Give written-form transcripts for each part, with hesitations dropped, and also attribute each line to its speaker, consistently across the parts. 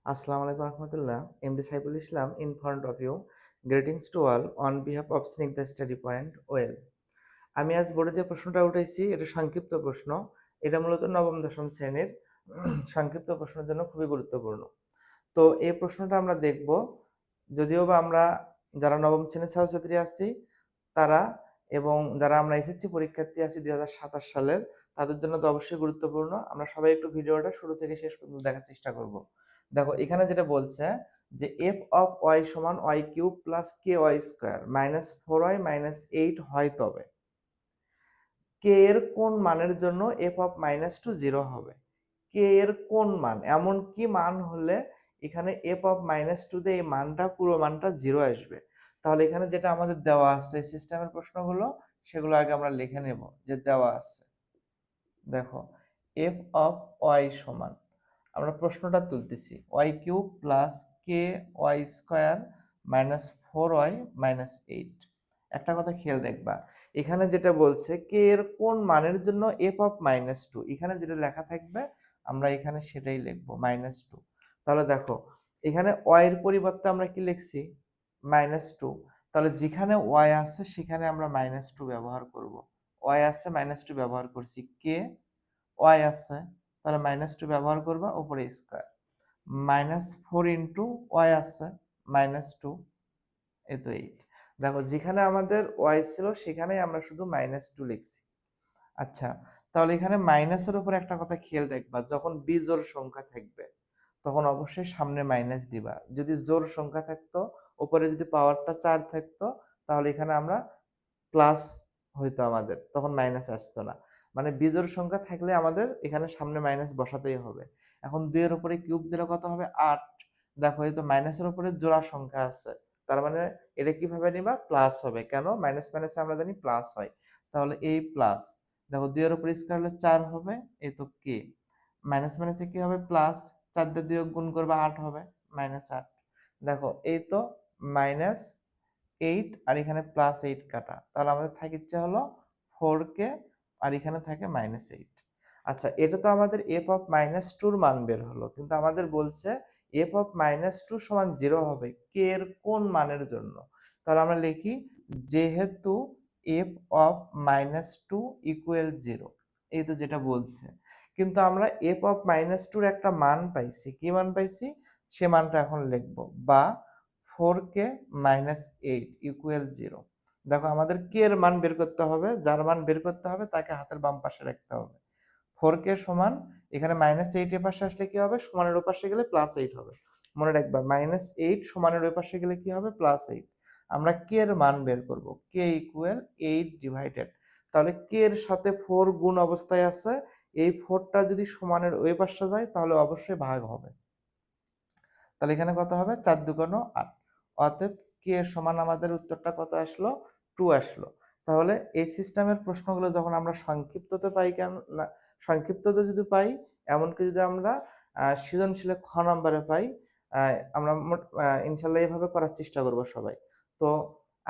Speaker 1: Assalamu alaikum warahmatullah. MD Saiful Islam in front of you. Greetings to all on behalf of Sneak the Study Point. Well, আমি আজ বোর্ডে যে প্রশ্নটা উঠাইছি এটা সংক্ষিপ্ত প্রশ্ন। এটা মূলত নবম দশম শ্রেণীর সংক্ষিপ্ত প্রশ্নের জন্য খুবই গুরুত্বপূর্ণ। তো এই প্রশ্নটা আমরা দেখব। যদিও বা আমরা যারা নবম শ্রেণীর ছাত্রছাত্রী আছি তারা এবং যারা আমরা এসএসসি পরীক্ষার্থী আছি 2027 সালের তাদের জন্য তো অবশ্যই গুরুত্বপূর্ণ। আমরা সবাই একটু ভিডিওটা শুরু থেকে শেষ পর্যন্ত দেখার চেষ্টা করব। দেখো এখানে যেটা বলছে যে f of y সমান y cube plus ky square minus 4y minus 8 হয় তবে k এর কোন মানের জন্য f of মাইনাস 2 0 হবে। k এর কোন মান, এমন কি মান হলে এখানে f of মাইনাস 2 তে এই মানটা পুরো মানটা 0 আসবে। তাহলে এখানে যেটা আমাদের দেওয়া আছে সিস্টেমের প্রশ্নগুলো সেগুলো আগে আমরা লিখে নেব যে দেওয়া আছে। দেখো f of y সমান, আমরা প্রশ্নটা তুলতেছি y cube plus k y square minus 4y minus 8। একটা কথা খেয়াল রাখবা, এখানে যেটা বলছে কে এর কোন মানের জন্য f অফ মাইনাস 2, এখানে যেটা লেখা থাকবে আমরা এখানে সেটাই লিখবো মাইনাস 2। তাহলে দেখো এখানে y এর পরিবর্তে আমরা কি লিখছি মাইনাস 2, তাহলে যেখানে y আছে সেখানে আমরা মাইনাস 2 ব্যবহার করব। y আছে মাইনাস 2 ব্যবহার করছি, কে ওয়াই আছে তাহলে মাইনাস 2 ব্যবহার করবা, উপরে স্কয়ার মাইনাস 4 ইন্টু ওয়াই আছে মাইনাস 2 এই তো 8। দেখো যেখানে আমাদের ওয়াই ছিল সেখানে আমরা শুধু মাইনাস 2 লিখছি। আচ্ছা, তাহলে এখানে মাইনাসের উপর একটা কথা খেয়াল রাখবা, যখন বিজোড় সংখ্যা থাকবে তখন অবশ্যই সামনে মাইনাস দিবা। যদি জোড় সংখ্যা থাকতো, উপরে যদি পাওয়ারটা 4 থাকতো তাহলে এখানে আমরা প্লাস হইতো, আমাদের তখন মাইনাস আসতো না। মানে বিজোড় সংখ্যা থাকলে আমাদের এখানে সামনে মাইনাস বসাতেই হবে। এখন 2 এর উপরে কিউব দিলে কত হবে 8। দেখো এই তো মাইনাসের উপরে জোড়া সংখ্যা আছে, তার মানে এটা কিভাবে নিবা প্লাস হবে, কেন মাইনাস মাইনাসে আমরা জানি প্লাস হয়। তাহলে এই প্লাস, দেখো 2 এর উপরে স্কয়ার হলে 4 হবে, এই তো কে মাইনাস মাইনাসে কি হবে প্লাস, 4 দিয়ে 2 গুণ করবে 8 হবে মাইনাস 8। দেখো এই তো মাইনাস 8 আর এখানে প্লাস 8 কাটা, তাহলে আমাদের থাকিচ্ছে হলো 4k আর এখানে থাকে -8। আচ্ছা, এটা তো আমাদের f অফ -2 এর মান বের হলো, কিন্তু আমাদের বলছে f অফ -2 সমান 0 হবে k এর কোন মানের জন্য। তাহলে আমরা লিখি যেহেতু f অফ -2 ইকুয়াল 0, এই তো যেটা বলছে। কিন্তু আমরা f অফ -2 এর একটা মান পাইছি, কি মান পাইছি সে মানটা এখন লিখব, বা 4k মাইনাস 8 ইকুয়াল 0। দেখো আমাদের k এর মান বের করতে হবে, যার মান বের করতে হবে তাকে হাতের বাম পাশে রাখতে হবে। 4k সমান, এখানে -8 এর পাশে আসলে কি হবে, সমানের ওই পাশে গেলে +8 হবে। মনে রাখবা -8 সমানের ওই পাশে গেলে কি হবে +8। আমরা k এর মান বের করব, k ইকুয়াল 8 ডিভাইডেড, তাহলে k এর সাথে 4 গুণ অবস্থায় আছে, এই 4টা যদি সমানের ওই পাশে যায় তাহলে অবশ্যই ভাগ হবে। তাহলে এখানে কত হবে 4 দুগুণ 8, অতএব কে এর সমান আমাদের উত্তরটা কত আসলো 2 আসলো। তাহলে এই সিস্টেমের প্রশ্নগুলো যখন আমরা সংক্ষিপ্ততে পাই, কেন না সংক্ষিপ্ততে যদি পাই, এমনকি যদি আমরা সৃজনশীলে খ নম্বরে পাই, আমরা ইনশাল্লাহ এভাবে করার চেষ্টা করব সবাই। তো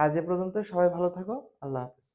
Speaker 1: আজ এ পর্যন্ত, সবাই ভালো থাকো, আল্লাহ হাফেজ।